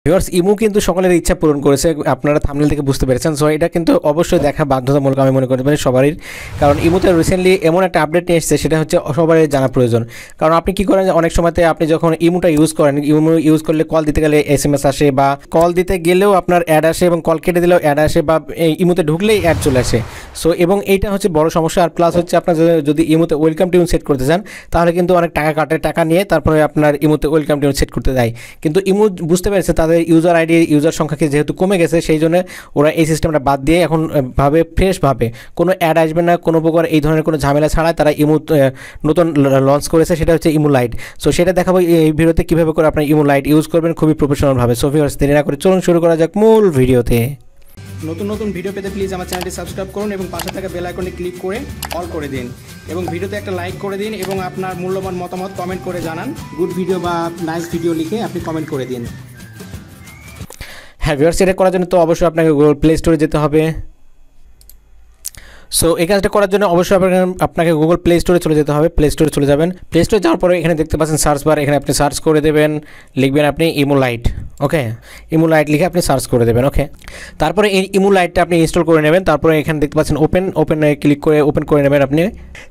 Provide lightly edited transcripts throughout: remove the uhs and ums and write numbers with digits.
Viewers ইমু কিন্তু সকলের ইচ্ছা পূরণ করেছে, আপনারা থাম্বনেল থেকে বুঝতে পেরেছেন। সো এটা কিন্তু অবশ্যই দেখা বাধ্যতামূলক আমি মনে করতে পারি সবারই, কারণ ইমুতে রিসেন্টলি এমন একটা আপডেট নিয়ে এসেছে, সেটা হচ্ছে সবারই জানা প্রয়োজন। কারণ আপনি কী করেন, অনেক সময়তে আপনি যখন ইমুটা ইউজ করেন, ইমু ইউজ করলে কল দিতে গেলে SMS আসে, বা কল দিতে গেলেও আপনার অ্যাড আসে, এবং কল কেটে দিলেও অ্যাড আসে, বা ইমুতে ঢুকলেই অ্যাড চলে আসে। সো এবং এইটা হচ্ছে বড় সমস্যা। আর প্লাস হচ্ছে আপনার যদি ইমুতে ওয়েলকাম টিউন সেট করতে চান, তাহলে কিন্তু অনেক টাকা কাটে, টাকা নিয়ে তারপরে আপনার ইমুতে ওয়েলকাম টিউন সেট করতে দেয়। কিন্তু ইমু বুঝতে পেরেছে তাদের ইউজার আইডি ইউজার সংখ্যাকে যেহেতু কমে গেছে, সেই জন্য ওরা এই সিস্টেমটা বাদ দিয়ে এখন ফ্রেশভাবে কোনো অ্যাড আসবে না, কোনো প্রকার এই ধরনের কোনো ঝামেলা ছাড়া তারা ইমু নতুন লঞ্চ করেছে, সেটা হচ্ছে ইমু লাইট। সো সেটা দেখাবো এই ভিডিওতে কীভাবে করে আপনার ইমু লাইট ইউজ করবেন খুবই প্রফেশনালভাবে। সো ভিউয়ার্স দেরি না করে চলুন শুরু করা যাক মূল ভিডিওতে। নতুন নতুন ভিডিও পেতে প্লিজ আমার চ্যানেলটি সাবস্ক্রাইব করুন এবং পাশে থাকা বেল আইকনে ক্লিক করে অল করে দিন, এবং ভিডিওতে একটা লাইক করে দিন, এবং আপনার মূল্যবান মতামত কমেন্ট করে জানান। গুড ভিডিও বা নাইস ভিডিও লিখে আপনি কমেন্ট করে দিন। হ্যাঁ ভিউয়ার্স, এটা করার জন্য তো অবশ্যই আপনাকে গুগল প্লে স্টোরে যেতে হবে। সো এই কাজটা করার জন্য অবশ্যই আপনাকে গুগল প্লে স্টোরে চলে যেতে হবে। প্লে স্টোরে চলে যাবেন। প্লে স্টোরে যাওয়ার পরে এখানে দেখতে পাচ্ছেন সার্চ বার, এখানে আপনি সার্চ করে দেবেন, লিখবেন আপনি ইমু লাইট। ওকে, ইমু লাইট লিখে আপনি সার্চ করে দেবেন। ওকে, তারপরে এই ইমু লাইটটা আপনি ইনস্টল করে নেবেন। তারপরে এখানে দেখতে পাচ্ছেন ওপেনে ক্লিক করে ওপেন করে নেবেন আপনি।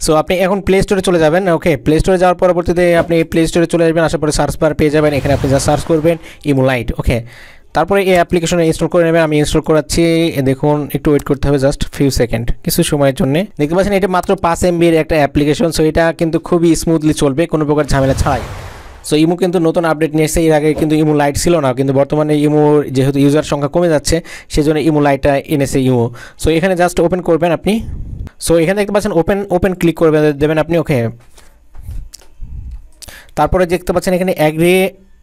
সো আপনি এখন প্লে স্টোরে চলে যাবেন। ওকে, প্লে স্টোরে যাওয়ার পরবর্তীতে আপনি প্লে স্টোরে চলে আসবেন, আসার পরে সার্চ বার পেয়ে যাবেন। এখানে আপনি যা সার্চ করবেন ইমু লাইট। ওকে, তারপরে এই অ্যাপ্লিকেশনে ইনস্টল করে নেবেন। আমি ইনস্টল করাচ্ছি, দেখুন একটু ওয়েট করতে হবে, জাস্ট ফিউ সেকেন্ড, কিছু সময়ের জন্য। দেখতে পাচ্ছেন এটা মাত্র 5 MB-র একটা অ্যাপ্লিকেশন। সো এটা কিন্তু খুবই স্মুথলি চলবে, কোনো প্রকার ঝামেলা ছাড়াই। সো ইমু কিন্তু নতুন আপডেট নিয়ে এসেছে, এর আগে কিন্তু ইমু লাইট ছিল না, কিন্তু বর্তমানে ইমুর যেহেতু ইউজার সংখ্যা কমে যাচ্ছে, সেই জন্য ইমু লাইটটা এনেছে ইমু। সো এখানে জাস্ট ওপেন করবেন আপনি। সো এখানে দেখতে পাচ্ছেন ওপেন ক্লিক করে দেবেন আপনি। ওকে, তারপরে দেখতে পাচ্ছেন এখানে অ্যাগ্রি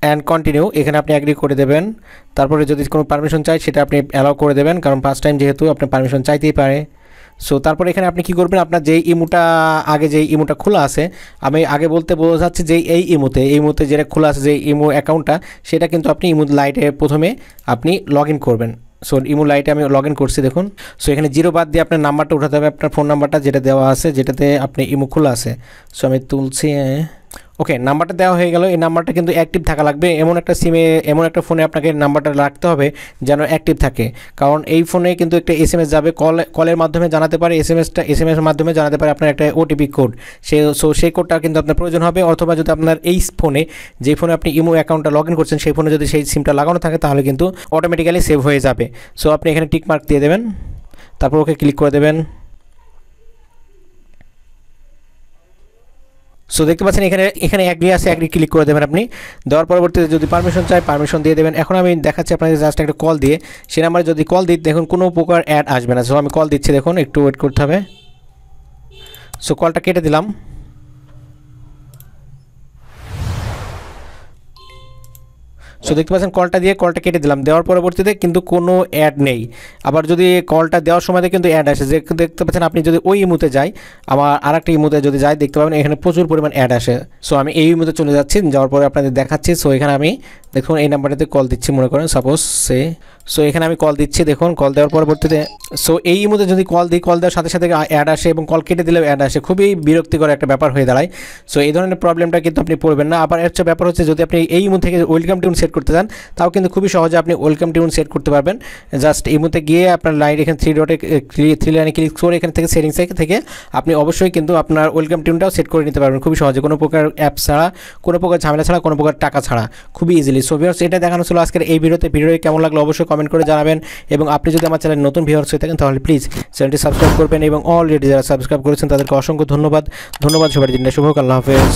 অ্যান্ড কন্টিনিউ, এখানে আপনি অ্যাগ্রি করে দেবেন। তারপরে যদি কোনো পারমিশন চাই সেটা আপনি অ্যালাউ করে দেবেন, কারণ ফার্স্ট টাইম যেহেতু আপনার পারমিশন চাইতেই পারে। সো তারপরে এখানে আপনি কী করবেন, আপনার যেই ইমুটা খোলা আছে, আমি আগে বোঝাচ্ছি যে এই ইমুতে যেটা খোলা আছে, যে ইমু অ্যাকাউন্টটা, সেটা কিন্তু আপনি ইমু লাইটে প্রথমে আপনি লগ ইন করবেন। সো ইমু লাইটে আমি লগ ইন করছি, দেখুন। সো এখানে 0 বাদ দিয়ে আপনার নাম্বারটা উঠাতে হবে, আপনার ফোন নাম্বারটা যেটা দেওয়া আছে, যেটাতে আপনি ইমু খোলা আছে। সো আমি তুলছি। ওকে, নাম্বারটা দেওয়া হয়ে গেল। এই নাম্বারটা কিন্তু অ্যাক্টিভ থাকা লাগবে, এমন একটা ফোনে আপনাকে নাম্বারটা রাখতে হবে যেন অ্যাক্টিভ থাকে, কারণ এই ফোনে কিন্তু একটা SMS যাবে, কলের মাধ্যমে জানাতে পারে, SMS-এর মাধ্যমে জানাতে পারে আপনার একটা OTP কোড। সেই কোডটা কিন্তু আপনার প্রয়োজন হবে, অথবা যদি আপনার এই ফোনে, যে ফোনে আপনি ইমো অ্যাকাউন্টটা লগ ইন করছেন, সেই ফোনে যদি সেই সিমটা লাগানো থাকে, তাহলে কিন্তু অটোমেটিক্যালি সেভ হয়ে যাবে। সো আপনি এখানে টিক মার্ক দিয়ে দেবেন, তারপর ওকে ক্লিক করে দেবেন। সো দেখতে পাচ্ছেন এখানে অ্যাগ্রি আছে, অ্যাগ্রি ক্লিক করে দেবেন আপনি। দেওয়ার পরবর্তীতে যদি পারমিশন চাই, পারমিশন দিয়ে দেবেন। এখন আমি দেখাচ্ছি আপনাদের জাস্ট একটা কল দিয়ে, সে নাম্বারে যদি কল দিই, দেখুন কোনো প্রকার অ্যাড আসবে না। সো আমি কল দিচ্ছি, দেখুন একটু ওয়েট করতে হবে। সো কলটা কেটে দিলাম। সো দেখতে পাচ্ছেন কলটা কেটে দিলাম। দেওয়ার পরবর্তীতে কিন্তু কোনো অ্যাড নেই। আবার যদি কলটা দেওয়ার সময় কিন্তু অ্যাড আসে, যে দেখতে পাচ্ছেন আপনি যদি ওই ইমুতে যাই, আমার আরেকটা ইমুতে যদি যাই, দেখতে পাবেন এখানে প্রচুর পরিমাণ অ্যাড আসে। সো আমি এই ইমুতে চলে যাচ্ছি, যাওয়ার পরে আপনাদের দেখাচ্ছি। সো এখানে আমি দেখুন এই নাম্বারটাতে কল দিচ্ছি, মনে করেন সাপোজ সো এখানে আমি কল দিচ্ছি, দেখুন কল দেওয়ার পরবর্তীতে সো এই ইমুতে যদি কল দিই, কল দেওয়ার সাথে সাথে অ্যাড আসে, এবং কল কেটে দিলেও অ্যাড আসে, খুবই বিরক্তিকর একটা ব্যাপার হয়ে দাঁড়ায়। সো এই ধরনের প্রবলেমটা কিন্তু আপনি পড়বেন না। আবার একটা ব্যাপার হচ্ছে, যদি আপনি এই ইমু থেকে ওয়েলকাম টিউন সেট করতে চান, তাও কিন্তু খুবই সহজে আপনি ওয়েলকাম টিউন সেট করতে পারবেন। জাস্ট ইমুতে গিয়ে আপনার লাইট এখানে 3 লাইনে ক্লিক করে এখানে থেকে সেটিংসে থেকে আপনি অবশ্যই কিন্তু আপনার ওয়েলকাম টিউনটাও সেট করে নিতে পারবেন খুবই সহজে, কোনো প্রকার অ্যাপ ছাড়া, কোনো প্রকার ঝামেলা ছাড়া, কোনো প্রকার টাকা ছাড়া, খুবই ইজিলি। সো ভিউয়ার্স, এটা দেখানো ছিল আজকের এই ভিডিওতে। ভিডিওটি কেমন লাগলো অবশ্যই কমেন্ট করে জানাবেন, এবং আপনি যদি আমার চ্যানেল নতুন ভিউয়ার্স হয়ে থাকেন, তাহলে প্লিজ চ্যানেলটি সাবস্ক্রাইব করবেন, এবং অলরেডি যারা সাবস্ক্রাইব করেছেন তাদেরকে অসংখ্য ধন্যবাদ সবার জন্য। শুভ, আল্লাহ হাফেজ।